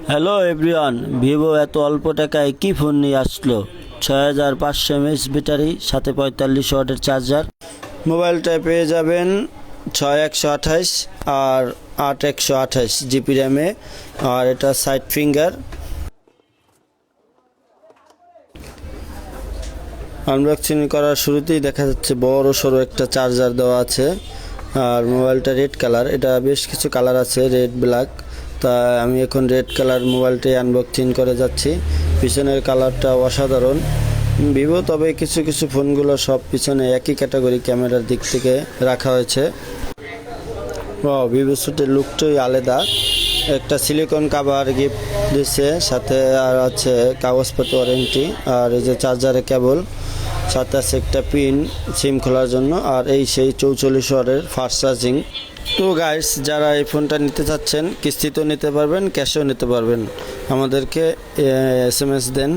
Hello everyone, Vivo এত অল্প টাকায় কি ফোন নিয়ে আসলো? 6500 mAh ব্যাটারি, সাথে 45 ওয়াটের চার্জার। মোবাইলটায় পেয়ে যাবেন 6128 আর 8128 জিবি র্যামে, আর এটা সাইড ফিঙ্গার। আনবক্সিং করার শুরুতেই দেখা যাচ্ছে বড় সড়ো একটা চার্জার দেওয়া আছে। আর মোবাইলটা রেড কালার, এটা বেশ কিছু কালার আছে, রেড ব্ল্যাক। তা আমি এখন রেড কালার মোবাইলটাই আনবক্সিং করে যাচ্ছি। পিছনের কালারটা অসাধারণ ভিভো, তবে কিছু কিছু ফোনগুলো সব পিছনে একই ক্যাটাগরি ক্যামেরার দিক থেকে রাখা হয়েছে। ভিভো স্যুটের লুকটাই আলাদা। একটা সিলিকন কাভার গিফট দিচ্ছে, সাথে আর আছে কাগজপত্র ওয়ারেন্টি, আর এই যে চার্জারের কেবল, সাথে আছে একটা পিন সিম খোলার জন্য, আর এই সেই 44 ওয়াটের ফাস্ট চার্জিং। তো গাইস, যারা এই ফোনটা নিতে চাচ্ছেন কিস্তিতেও নিতে পারবেন, ক্যাশেও নিতে পারবেন, আমাদেরকে SMS দেন।